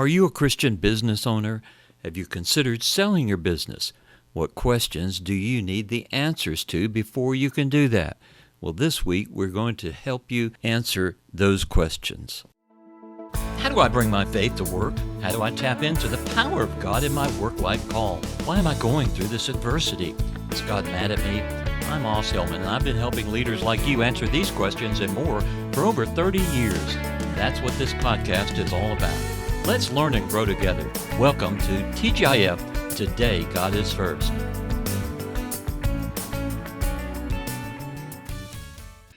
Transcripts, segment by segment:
Are you a Christian business owner? Have you considered selling your business? What questions do you need the answers to before you can do that? Well, this week we're going to help you answer those questions. How do I bring my faith to work? How do I tap into the power of God in my work-life call? Why am I going through this adversity? Is God mad at me? I'm Os Hillman, and I've been helping leaders like you answer these questions and more for over 30 years. That's what this podcast is all about. Let's learn and grow together. Welcome to TGIF, Today God is First.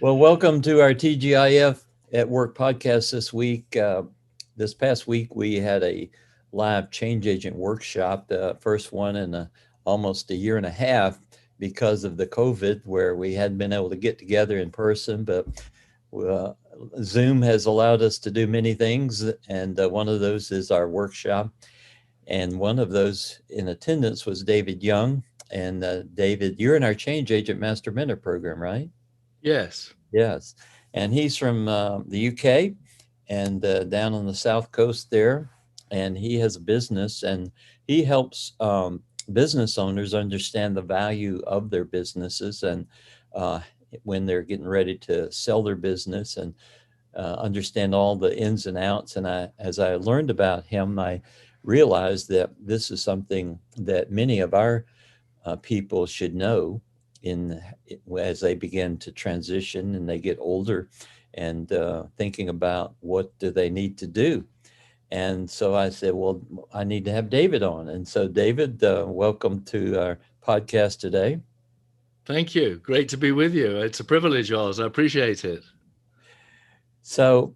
Well, welcome to our TGIF at Work podcast this week. This past week, we had a live change agent workshop, the first one in almost a year and a half because of the COVID, where we hadn't been able to get together in person, but Zoom has allowed us to do many things, and one of those is our workshop. And one of those in attendance was David Young. And David, you're in our Change Agent Master Mentor program, right? Yes. Yes. And he's from the UK and down on the South Coast there. And he has a business, and he helps business owners understand the value of their businesses and when they're getting ready to sell their business, and understand all the ins and outs. And as I learned about him, I realized that this is something that many of our people should know as they begin to transition and they get older, and thinking about what do they need to do. And so I said, well, I need to have David on. And so David, welcome to our podcast today. Thank you. Great to be with you. It's a privilege, Oz. I appreciate it. So,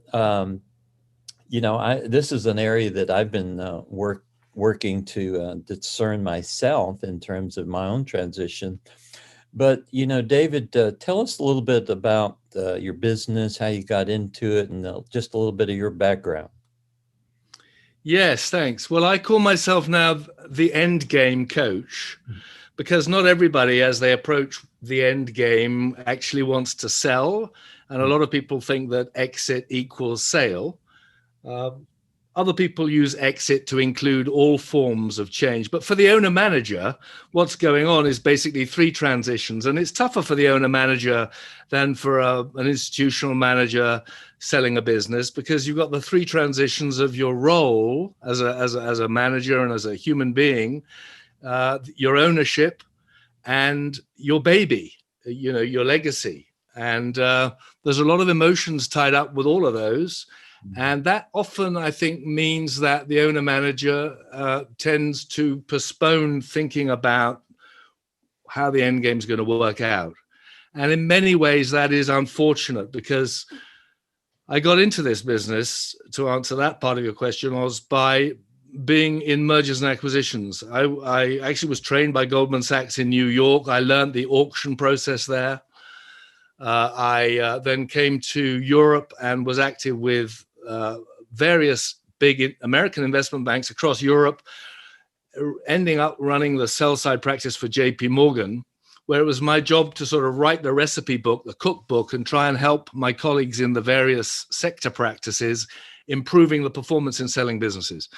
this is an area that I've been working to discern myself in terms of my own transition. But, David, tell us a little bit about your business, how you got into it, and just a little bit of your background. Yes, thanks. Well, I call myself now the end game coach, because not everybody, as they approach the end game, actually wants to sell. And a lot of people think that exit equals sale. Other people use exit to include all forms of change. But for the owner manager, what's going on is basically three transitions. And it's tougher for the owner manager than for an institutional manager selling a business, because you've got the three transitions of your role as a manager and as a human being, your ownership, and your baby, your legacy. And there's a lot of emotions tied up with all of those. And that often, I think, means that the owner manager tends to postpone thinking about how the end game is going to work out. And in many ways, that is unfortunate, because I got into this business, to answer that part of your question, was by being in mergers and acquisitions. I actually was trained by Goldman Sachs in New York. I learned the auction process there. I then came to Europe and was active with various big American investment banks across Europe, ending up running the sell side practice for JP Morgan, where it was my job to sort of write the recipe book, the cookbook, and try and help my colleagues in the various sector practices improving the performance in selling businesses.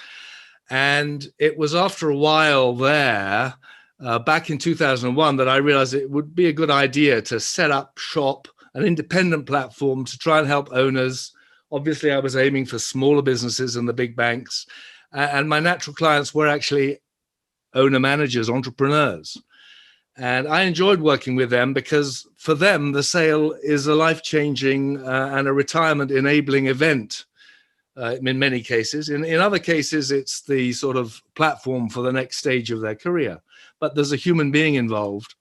And it was after a while there, back in 2001, that I realized it would be a good idea to set up shop, an independent platform to try and help owners. Obviously, I was aiming for smaller businesses and the big banks. And my natural clients were actually owner managers, entrepreneurs. And I enjoyed working with them, because for them, the sale is a life-changing and a retirement-enabling event. In many cases. In other cases, it's the sort of platform for the next stage of their career. But there's a human being involved,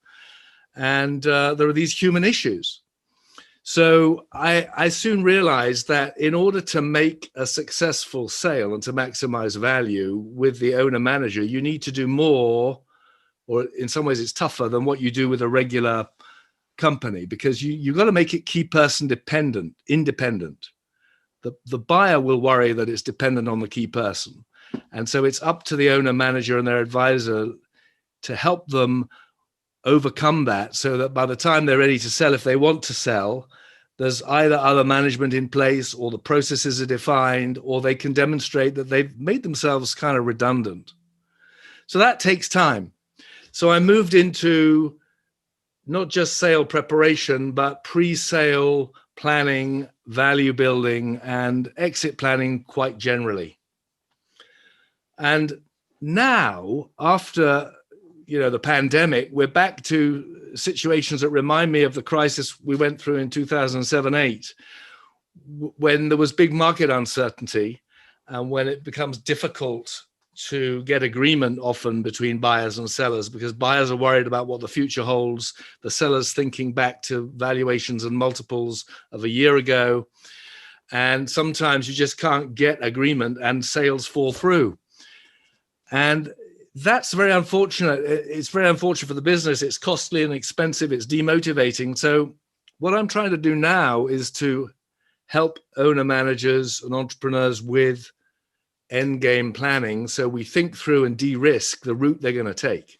and there are these human issues. So I soon realized that in order to make a successful sale and to maximize value with the owner manager, you need to do more, or in some ways it's tougher than what you do with a regular company, because you've got to make it key person independent. The buyer will worry that it's dependent on the key person. And so it's up to the owner manager and their advisor to help them overcome that, so that by the time they're ready to sell, if they want to sell, there's either other management in place, or the processes are defined, or they can demonstrate that they've made themselves kind of redundant. So that takes time. So I moved into not just sale preparation, but pre-sale planning, value building, and exit planning quite generally. And now, after the pandemic, we're back to situations that remind me of the crisis we went through in 2007-8, when there was big market uncertainty and when it becomes difficult to get agreement often between buyers and sellers, because buyers are worried about what the future holds, the sellers thinking back to valuations and multiples of a year ago, and sometimes you just can't get agreement and sales fall through. And that's very unfortunate. It's very unfortunate for the business. It's costly and expensive. It's demotivating. So what I'm trying to do now is to help owner managers and entrepreneurs with end game planning, so we think through and de-risk the route they're going to take.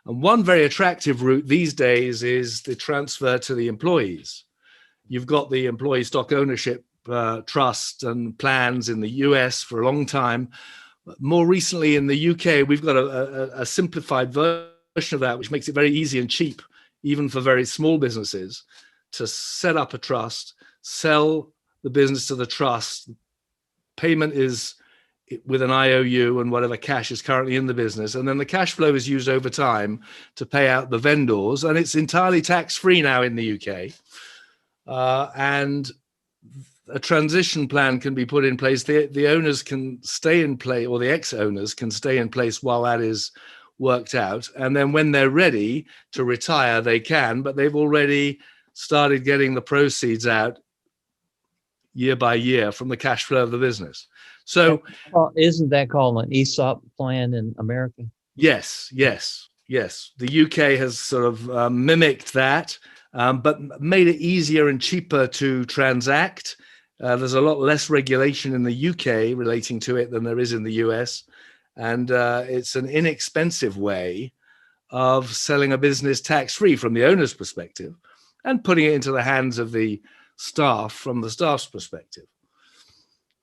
And one very attractive route these days is the transfer to the employees. You've got the employee stock ownership trust and plans in the US for a long time. More recently in the UK, we've got a simplified version of that, which makes it very easy and cheap, even for very small businesses, to set up a trust, sell the business to the trust. Payment is with an IOU and whatever cash is currently in the business. And then the cash flow is used over time to pay out the vendors. And it's entirely tax-free now in the UK. And a transition plan can be put in place. The owners can stay in place, or the ex-owners can stay in place while that is worked out. And then when they're ready to retire, they can, but they've already started getting the proceeds out year by year from the cash flow of the business. So isn't that called an ESOP plan in America? Yes. The UK has sort of mimicked that, but made it easier and cheaper to transact. There's a lot less regulation in the UK relating to it than there is in the US. And it's an inexpensive way of selling a business tax-free from the owner's perspective and putting it into the hands of the staff from the staff's perspective.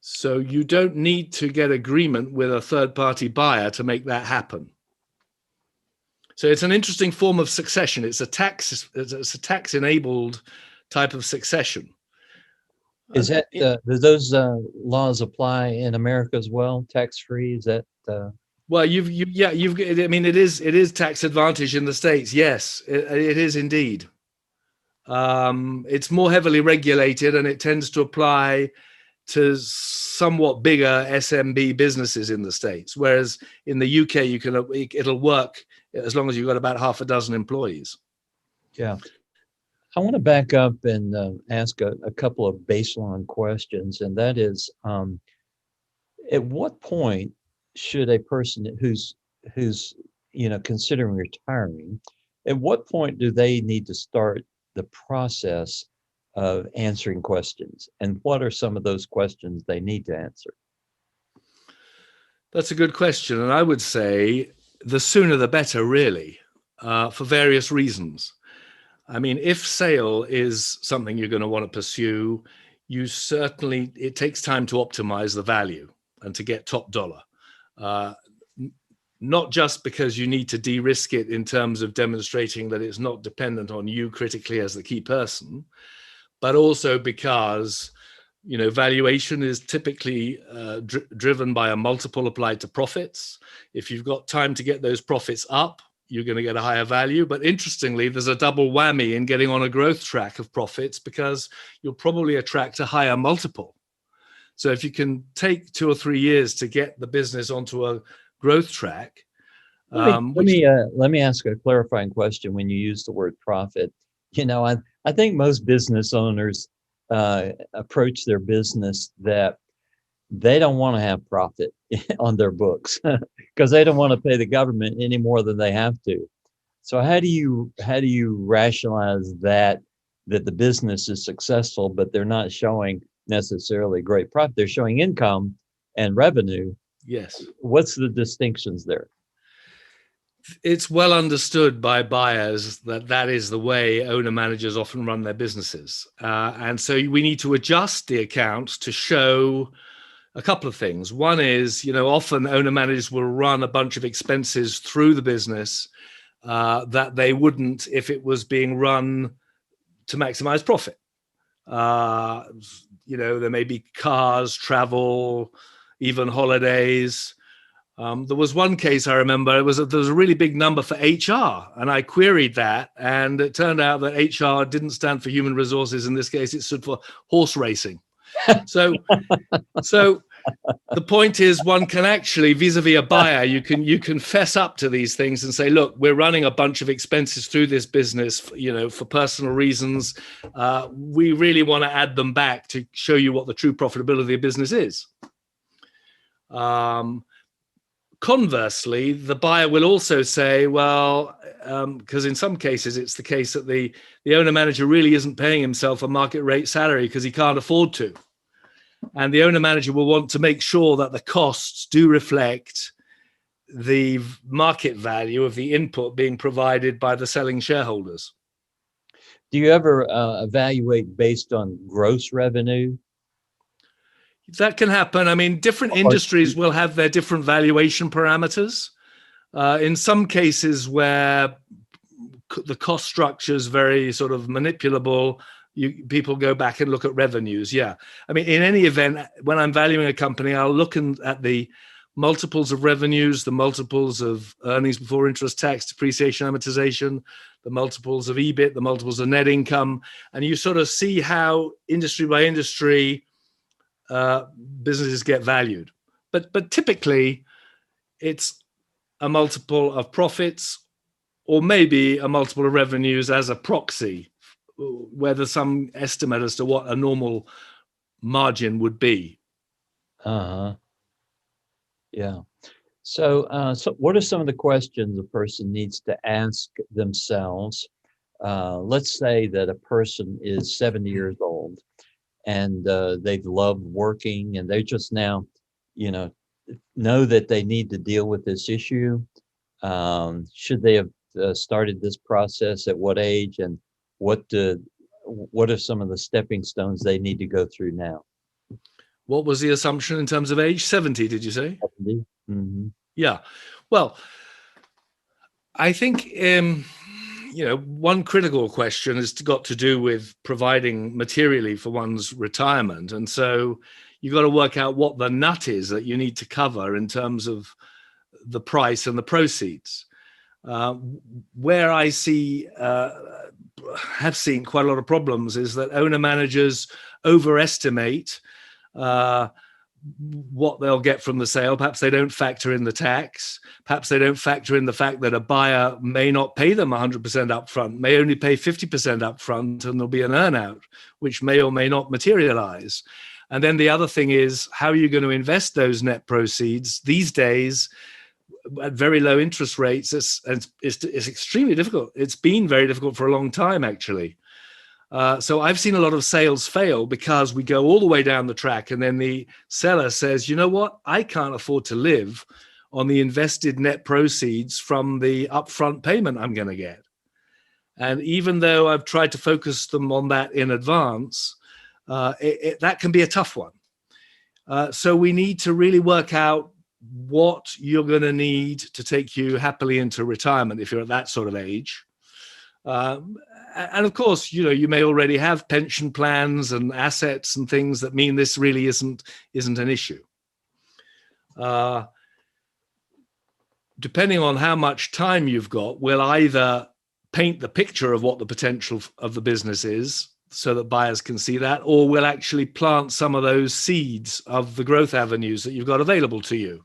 So you don't need to get agreement with a third-party buyer to make that happen. So it's an interesting form of succession. It's a tax-enabled type of succession. Is that do those laws apply in America as well? Tax-free? Is that? Well, I mean, it is tax advantage in the States. Yes, it is indeed. It's more heavily regulated, and it tends to apply to somewhat bigger SMB businesses in the States, whereas in the UK it'll work as long as you've got about half a dozen employees. Yeah, I want to back up and ask a couple of baseline questions, and that is, at what point should a person who's considering retiring, at what point do they need to start the process of answering questions, and what are some of those questions they need to answer? That's a good question, and I would say the sooner the better, really, for various reasons. I mean, if sale is something you're going to want to pursue, it takes time to optimize the value and to get top dollar. Not just because you need to de-risk it in terms of demonstrating that it's not dependent on you critically as the key person, but also because valuation is typically driven by a multiple applied to profits. If you've got time to get those profits up, you're going to get a higher value. But interestingly, there's a double whammy in getting on a growth track of profits, because you'll probably attract a higher multiple. So if you can take 2 or 3 years to get the business onto a growth track. Let me ask a clarifying question. When you use the word profit, I think most business owners approach their business that they don't want to have profit on their books because they don't want to pay the government any more than they have to. So how do you rationalize that the business is successful, but they're not showing necessarily great profit? They're showing income and revenue. Yes. What's the distinctions there? It's well understood by buyers that that is the way owner managers often run their businesses. And so we need to adjust the accounts to show a couple of things. One is, often owner managers will run a bunch of expenses through the business that they wouldn't if it was being run to maximize profit. There may be cars, travel, even holidays. There was one case I remember. There was a really big number for HR, and I queried that, and it turned out that HR didn't stand for human resources. In this case, it stood for horse racing. So the point is, one can actually, vis-a-vis a buyer, you can fess up to these things and say, look, we're running a bunch of expenses through this business, for personal reasons. We really want to add them back to show you what the true profitability of the business is. Conversely, the buyer will also say, well, because in some cases it's the case that the owner manager really isn't paying himself a market rate salary because he can't afford to. And the owner manager will want to make sure that the costs do reflect the market value of the input being provided by the selling shareholders. Do you ever evaluate based on gross revenue? That can happen. I mean, different industries will have their different valuation parameters. In some cases where the cost structure is very sort of manipulable, people go back and look at revenues. Yeah. I mean, in any event, when I'm valuing a company, I'll look at the multiples of revenues, the multiples of earnings before interest, tax, depreciation, amortization, the multiples of EBIT, the multiples of net income. And you sort of see how industry by industry businesses get valued, but typically it's a multiple of profits or maybe a multiple of revenues as a proxy, where there's some estimate as to what a normal margin would be. Yeah. So what are some of the questions a person needs to ask themselves? Let's say that a person is 70 years old and they've loved working and they just now, know that they need to deal with this issue. Should they have started this process at what age, and what are some of the stepping stones they need to go through now? What was the assumption in terms of age? 70, did you say? 70. Mm-hmm. Yeah. Well, I think one critical question has got to do with providing materially for one's retirement. And so you've got to work out what the nut is that you need to cover in terms of the price and the proceeds. Where I have seen quite a lot of problems is that owner managers overestimate what they'll get from the sale. Perhaps they don't factor in the tax. Perhaps they don't factor in the fact that a buyer may not pay them 100% upfront, may only pay 50% upfront, and there'll be an earnout, which may or may not materialize. And then the other thing is, how are you going to invest those net proceeds? These days, at very low interest rates, it's extremely difficult. It's been very difficult for a long time, actually. So I've seen a lot of sales fail because we go all the way down the track and then the seller says, you know what, I can't afford to live on the invested net proceeds from the upfront payment I'm going to get. And even though I've tried to focus them on that in advance, that can be a tough one. So we need to really work out what you're going to need to take you happily into retirement if you're at that sort of age. And of course, you may already have pension plans and assets and things that mean this really isn't an issue. Depending on how much time you've got, will either paint the picture of what the potential of the business is so that buyers can see that, or will actually plant some of those seeds of the growth avenues that you've got available to you.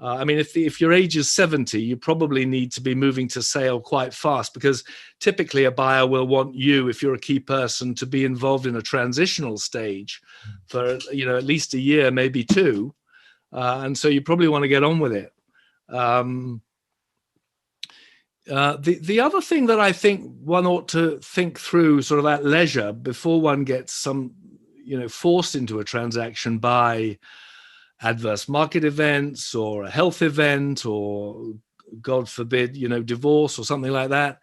I mean, if your age is 70, you probably need to be moving to sale quite fast, because typically a buyer will want you, if you're a key person, to be involved in a transitional stage for at least a year, maybe two, and so you probably want to get on with it. The other thing that I think one ought to think through sort of at leisure before one gets forced into a transaction by adverse market events or a health event or God forbid, divorce or something like that,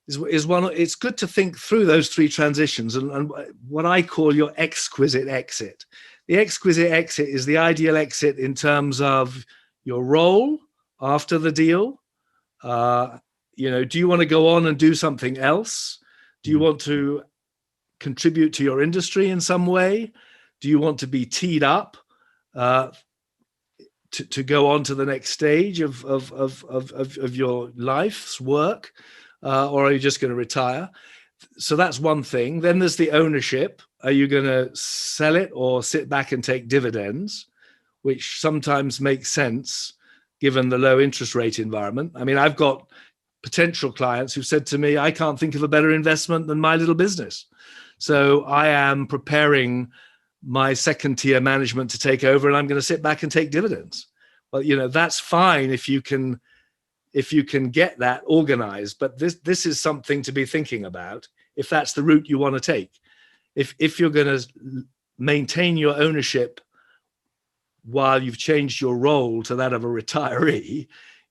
is one. It's good to think through those three transitions and what I call your exquisite exit. The exquisite exit is the ideal exit in terms of your role after the deal. Do you want to go on and do something else? Do you want to contribute to your industry in some way? Do you want to be teed up to go on to the next stage of your life's work, or are you just going to retire? So that's one thing. Then there's the ownership. Are you going to sell it or sit back and take dividends, which sometimes makes sense given the low interest rate environment? I mean, I've got potential clients who said to me, I can't think of a better investment than my little business. So I am preparing my second tier management to take over, and I'm going to sit back and take dividends. Well, that's fine if you can get that organized, but this is something to be thinking about if that's the route you want to take. If you're going to maintain your ownership while you've changed your role to that of a retiree,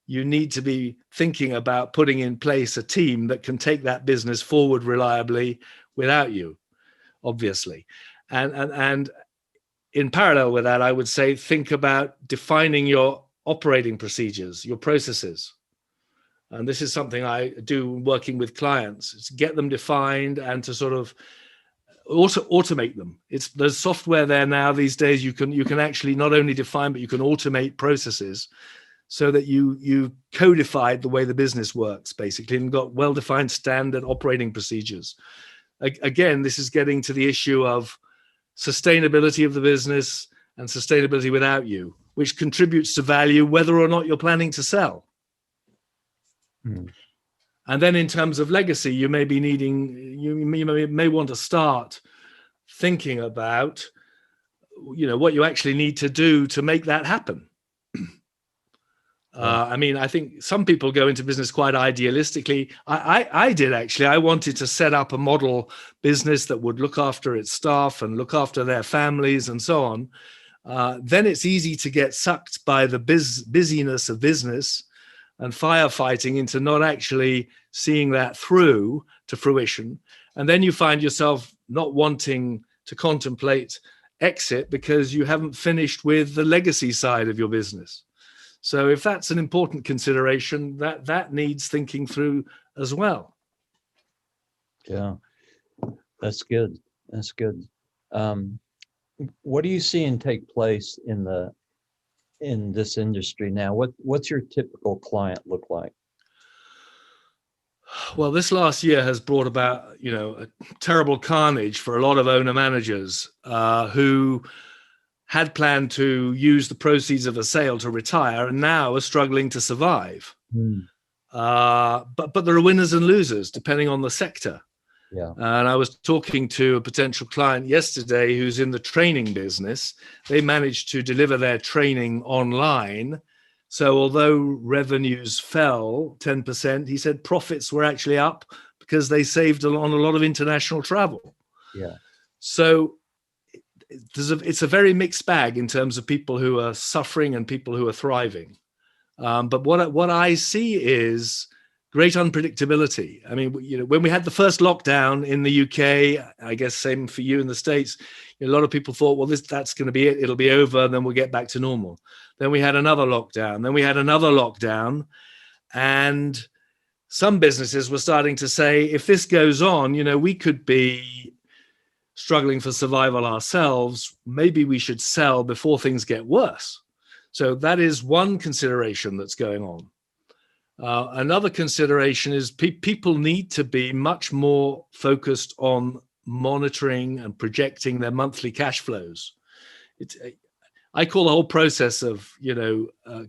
you need to be thinking about putting in place a team that can take that business forward reliably without you, obviously. And in parallel with that, I would say think about defining your operating procedures, your processes. And this is something I do working with clients. It's get them defined and to sort of automate them. There's software there now these days. You can actually not only define, but you can automate processes so that you codified the way the business works, basically, and got well-defined standard operating procedures. Again, this is getting to the issue of sustainability of the business and sustainability without you, which contributes to value whether or not you're planning to sell. And then in terms of legacy, you may be you may want to start thinking about, what you actually need to do to make that happen. I mean, I think some people go into business quite idealistically. I did actually. I wanted to set up a model business that would look after its staff and look after their families and so on. Then it's easy to get sucked by the busyness of business and firefighting into not actually seeing that through to fruition. And then you find yourself not wanting to contemplate exit because you haven't finished with the legacy side of your business. So if that's an important consideration, that needs thinking through as well. Yeah, that's good. That's good. What are you seeing take place in this industry now? What's your typical client look like? Well, this last year has brought about, a terrible carnage for a lot of owner managers who had planned to use the proceeds of a sale to retire and now are struggling to survive. But there are winners and losers depending on the sector. Yeah. And I was talking to a potential client yesterday who's in the training business. They managed to deliver their training online. So although revenues fell 10%, he said profits were actually up because they saved on a lot of international travel. Yeah. So it's a very mixed bag in terms of people who are suffering and people who are thriving. But what I see is great unpredictability. I mean, when we had the first lockdown in the UK, I guess same for you in the States, a lot of people thought, well, that's going to be it. It'll be over. Then we'll get back to normal. Then we had another lockdown. Then we had another lockdown. And some businesses were starting to say, if this goes on, we could be struggling for survival ourselves. Maybe we should sell before things get worse. So that is one consideration that's going on. Another consideration is people need to be much more focused on monitoring and projecting their monthly cash flows. I call the whole process of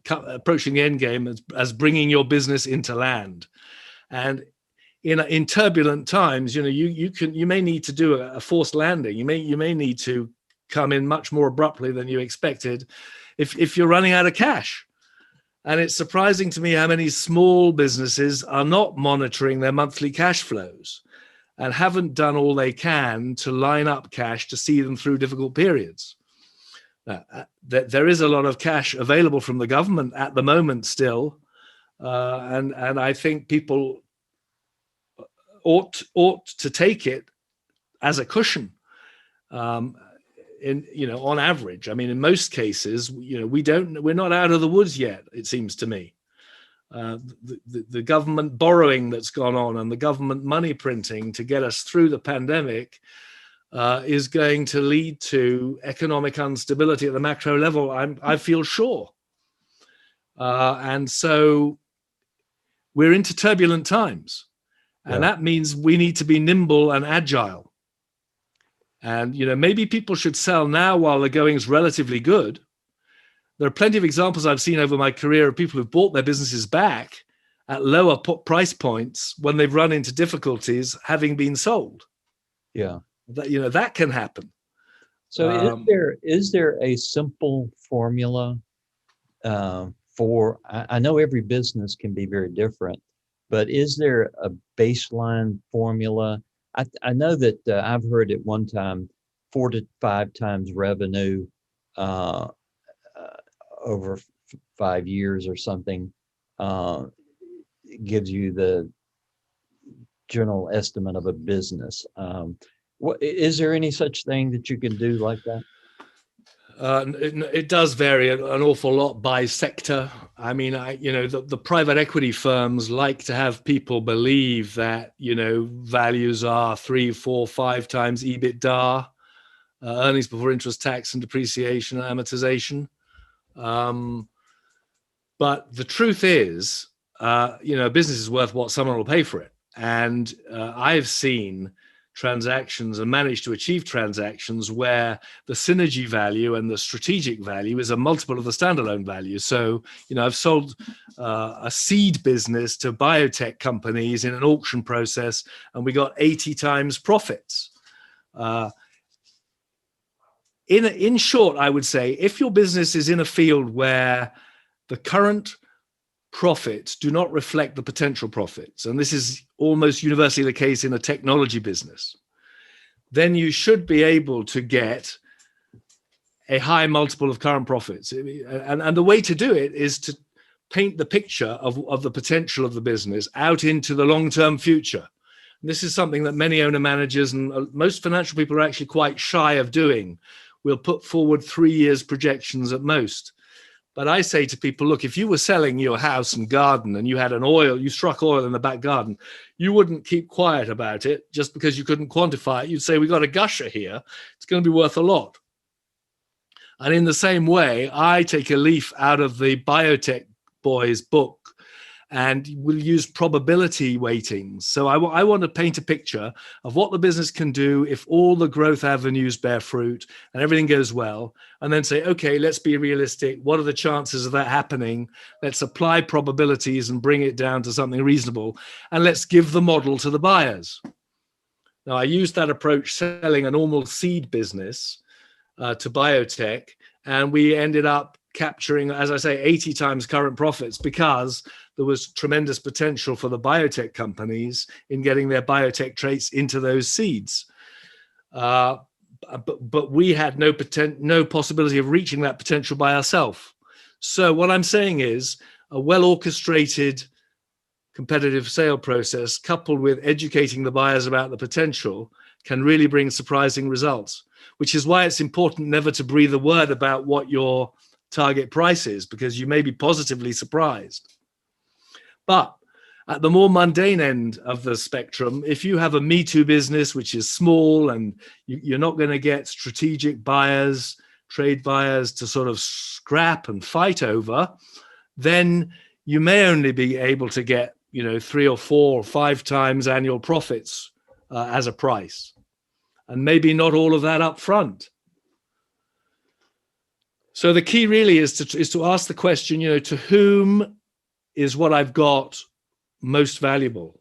approaching the end game as bringing your business into land. And in turbulent times, you may need to do a forced landing. You may need to come in much more abruptly than you expected if you're running out of cash. And it's surprising to me how many small businesses are not monitoring their monthly cash flows and haven't done all they can to line up cash to see them through difficult periods. There is a lot of cash available from the government at the moment still, And I think people ought to take it as a cushion. On average, I mean, in most cases, we're not out of the woods yet, it seems to me. The government borrowing that's gone on and the government money printing to get us through the pandemic is going to lead to economic instability at the macro level, I feel sure. And so we're into turbulent times. And that means we need to be nimble and agile. And, maybe people should sell now while the going's relatively good. There are plenty of examples I've seen over my career of people who've bought their businesses back at lower price points when they've run into difficulties having been sold. Yeah. That can happen. So is there a simple formula for, I know every business can be very different, but is there a baseline formula? I know that I've heard at one time 4 to 5 times revenue over 5 years or something gives you the general estimate of a business. Is there any such thing that you can do like that? It does vary an awful lot by sector. I mean, the private equity firms like to have people believe that, values are 3, 4, 5 times EBITDA, earnings before interest, tax, and depreciation and amortization. But the truth is, a business is worth what someone will pay for it. And I've seen transactions and managed to achieve transactions where the synergy value and the strategic value is a multiple of the standalone value. So, I've sold a seed business to biotech companies in an auction process, and we got 80 times profits. In short, I would say, if your business is in a field where the current profits do not reflect the potential profits, and this is almost universally the case in a technology business, then you should be able to get a high multiple of current profits. And the way to do it is to paint the picture of the potential of the business out into the long-term future. And this is something that many owner managers and most financial people are actually quite shy of doing. We'll put forward 3 years projections at most. But I say to people, look, if you were selling your house and garden and you had you struck oil in the back garden, you wouldn't keep quiet about it just because you couldn't quantify it. You'd say, we got a gusher here. It's going to be worth a lot. And in the same way, I take a leaf out of the biotech boys book and we'll use probability weightings. So I want to paint a picture of what the business can do if all the growth avenues bear fruit and everything goes well, and then say, okay, let's be realistic. What are the chances of that happening? Let's apply probabilities and bring it down to something reasonable, and let's give the model to the buyers. Now, I used that approach selling a normal seed business to biotech, and we ended up capturing, as I say, 80 times current profits because there was tremendous potential for the biotech companies in getting their biotech traits into those seeds. But we had no possibility of reaching that potential by ourselves. So what I'm saying is a well-orchestrated competitive sale process coupled with educating the buyers about the potential can really bring surprising results, which is why it's important never to breathe a word about what your target price is, because you may be positively surprised. But at the more mundane end of the spectrum, if you have a Me Too business, which is small and you're not going to get strategic buyers, trade buyers to sort of scrap and fight over, then you may only be able to get, 3 or 4 or 5 times annual profits as a price, and maybe not all of that up front. So the key really is to ask the question, to whom is what I've got most valuable?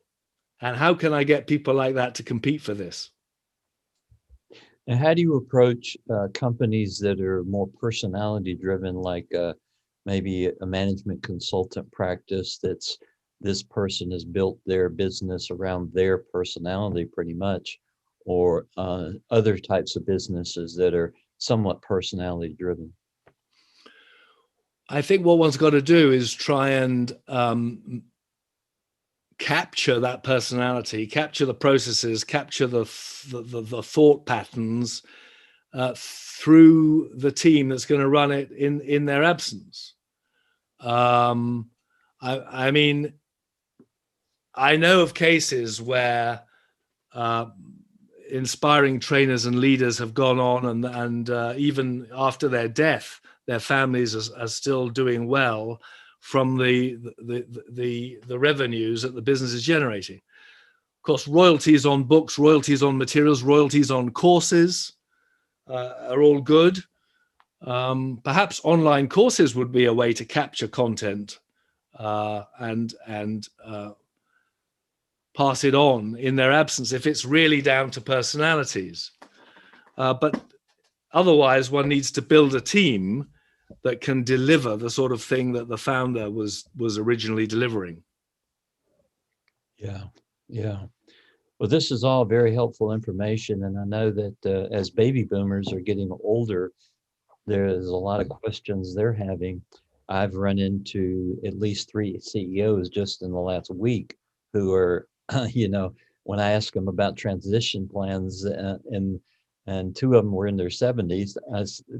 And how can I get people like that to compete for this? And how do you approach companies that are more personality driven, like maybe a management consultant practice this person has built their business around their personality pretty much, or other types of businesses that are somewhat personality driven? I think what one's got to do is try and capture that personality, capture the processes, capture the thought patterns through the team that's going to run it in their absence. I mean, I know of cases where inspiring trainers and leaders have gone on, and even after their death, their families are still doing well from the revenues that the business is generating. Of course, royalties on books, royalties on materials, royalties on courses are all good. Perhaps online courses would be a way to capture content and pass it on in their absence if it's really down to personalities. But otherwise, one needs to build a team that can deliver the sort of thing that the founder was originally delivering. Yeah, yeah. Well, this is all very helpful information, and I know that as baby boomers are getting older, there's a lot of questions they're having. I've run into at least 3 CEOs just in the last week who are, when I ask them about transition plans, and 2 of them were in their 70s,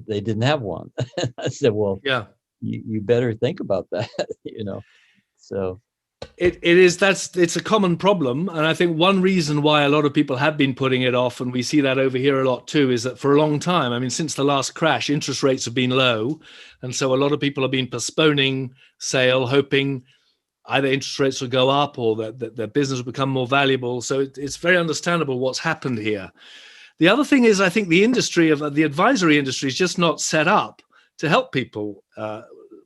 they didn't have one. I said, well, yeah, you better think about that, So it's a common problem, and I think one reason why a lot of people have been putting it off, and we see that over here a lot too, is that for a long time, I mean, since the last crash, interest rates have been low, and so a lot of people have been postponing sale, hoping either interest rates will go up or that their business will become more valuable. So it's very understandable what's happened here. The other thing is, I think the advisory industry is just not set up to help people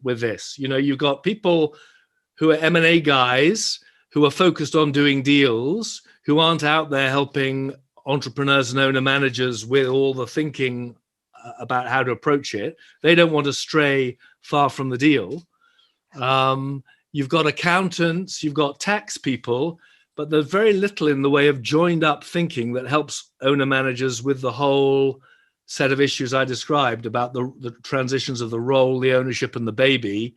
with this. You've got people who are M&A guys who are focused on doing deals, who aren't out there helping entrepreneurs and owner managers with all the thinking about how to approach it. They don't want to stray far from the deal. You've got accountants, you've got tax people, but there's very little in the way of joined up thinking that helps owner managers with the whole set of issues I described about the transitions of the role, the ownership, and the baby.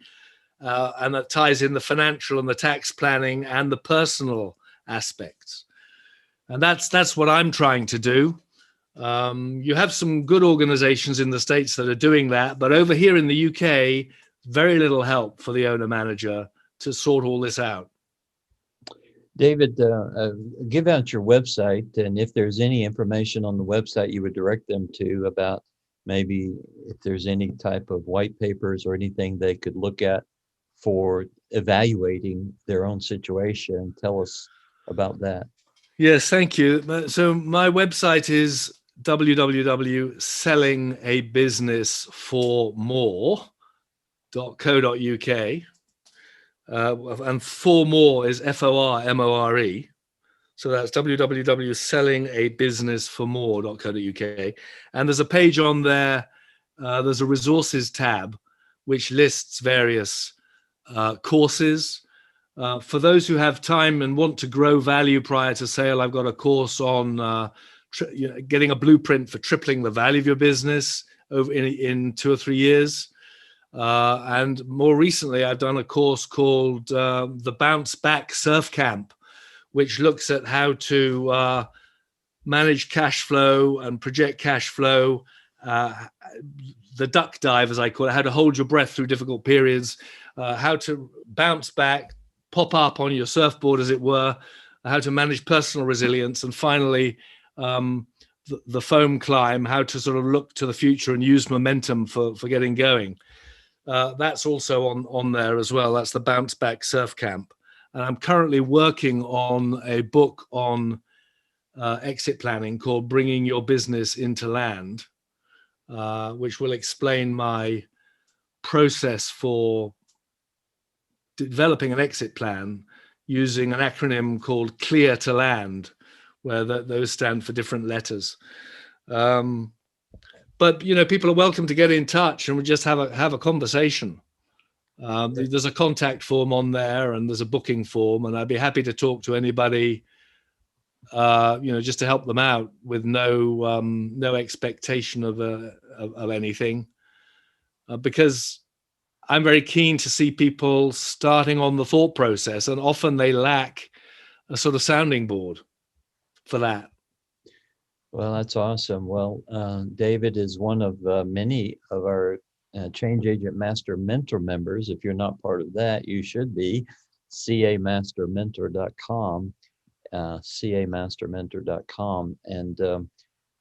And that ties in the financial and the tax planning and the personal aspects. And that's what I'm trying to do. You have some good organizations in the States that are doing that, but over here in the UK, very little help for the owner manager to sort all this out. David, give out your website, and if there's any information on the website you would direct them to about maybe if there's any type of white papers or anything they could look at for evaluating their own situation. Tell us about that. Yes, thank you. So my website is www.sellingabusinessformore.co.uk. And for more is FORMORE. So that's www.sellingabusinessformore.co.uk. And there's a page on there. There's a resources tab, which lists various courses. For those who have time and want to grow value prior to sale, I've got a course on getting a blueprint for tripling the value of your business over in 2 or 3 years. And more recently, I've done a course called the Bounce Back Surf Camp, which looks at how to manage cash flow and project cash flow, the duck dive, as I call it, how to hold your breath through difficult periods, how to bounce back, pop up on your surfboard, as it were, how to manage personal resilience, and finally, the foam climb, how to sort of look to the future and use momentum for getting going. That's also on there as well. That's the Bounce Back Surf Camp. And I'm currently working on a book on exit planning called Bringing Your Business into Land, which will explain my process for developing an exit plan using an acronym called CLEAR to Land, where those stand for different letters. But people are welcome to get in touch, and we just have a conversation. There's a contact form on there, and there's a booking form, and I'd be happy to talk to anybody, just to help them out with no expectation of anything, because I'm very keen to see people starting on the thought process, and often they lack a sort of sounding board for that. Well, that's awesome. Well, David is one of many of our Change Agent Master Mentor members. If you're not part of that, you should be. CAMastermentor.com, CAMastermentor.com. And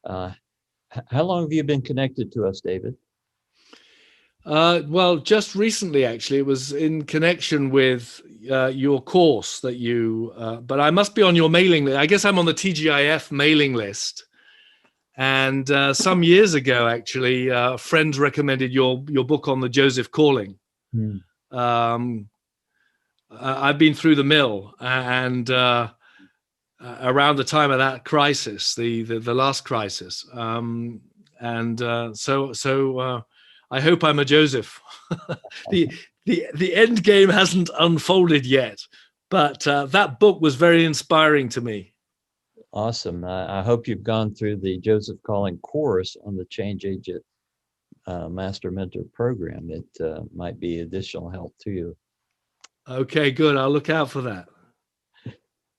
how long have you been connected to us, David? Well, just recently, actually. It was in connection with your course that you, but I must be on your mailing list. I guess I'm on the TGIF mailing list. And some years ago, actually, friends recommended your book on the Joseph calling. I've been through the mill, and around the time of that crisis, the last crisis, so I hope I'm a Joseph. the end game hasn't unfolded yet, but that book was very inspiring to me. Awesome. I hope you've gone through the Joseph Calling course on the Change Agent Master Mentor program. It might be additional help to you. Okay, good. I'll look out for that.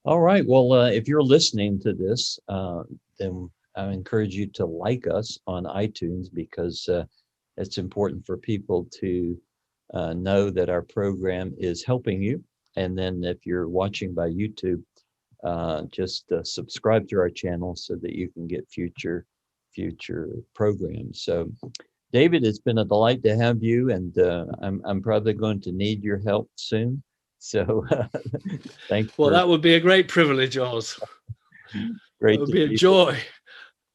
All right. Well, if you're listening to this, then I encourage you to like us on iTunes, because it's important for people to know that our program is helping you. And then if you're watching by YouTube, just subscribe to our channel so that you can get future programs. So, David, it's been a delight to have you, and I'm probably going to need your help soon. So, thanks. Well, that would be a great privilege, Oz. Great. It would be a joy.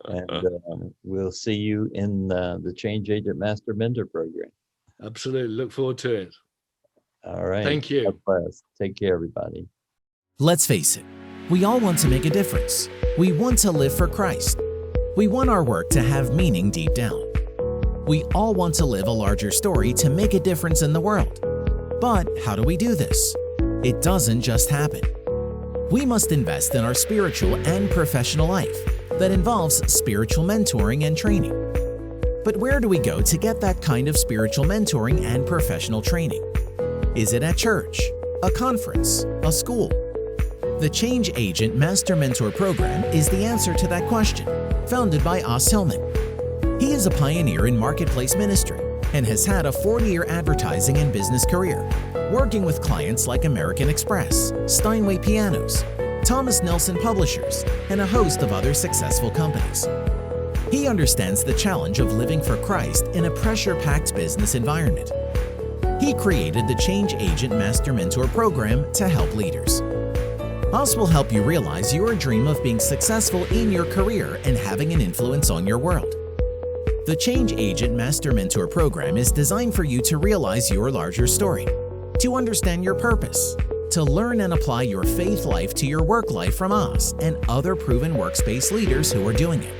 And we'll see you in the Change Agent Master Mentor program. Absolutely. Look forward to it. All right. Thank you. God bless. Take care, everybody. Let's face it, we all want to make a difference. We want to live for Christ. We want our work to have meaning deep down. We all want to live a larger story to make a difference in the world. But how do we do this? It doesn't just happen. We must invest in our spiritual and professional life that involves spiritual mentoring and training. But where do we go to get that kind of spiritual mentoring and professional training? Is it at church, a conference, a school? The Change Agent Master Mentor Program is the answer to that question, founded by Os Hillman. He is a pioneer in marketplace ministry and has had a 40-year advertising and business career, working with clients like American Express, Steinway Pianos, Thomas Nelson Publishers, and a host of other successful companies. He understands the challenge of living for Christ in a pressure-packed business environment. He created the Change Agent Master Mentor Program to help leaders. Os will help you realize your dream of being successful in your career and having an influence on your world. The Change Agent Master Mentor Program is designed for you to realize your larger story, to understand your purpose, to learn and apply your faith life to your work life from us and other proven workspace leaders who are doing it.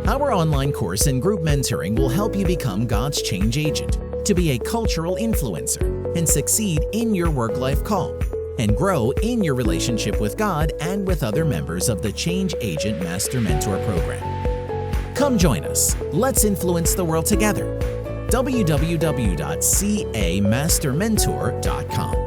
Our online course and group mentoring will help you become God's change agent, to be a cultural influencer and succeed in your work-life call, and grow in your relationship with God and with other members of the Change Agent Master Mentor Program. Come join us. Let's influence the world together. www.camastermentor.com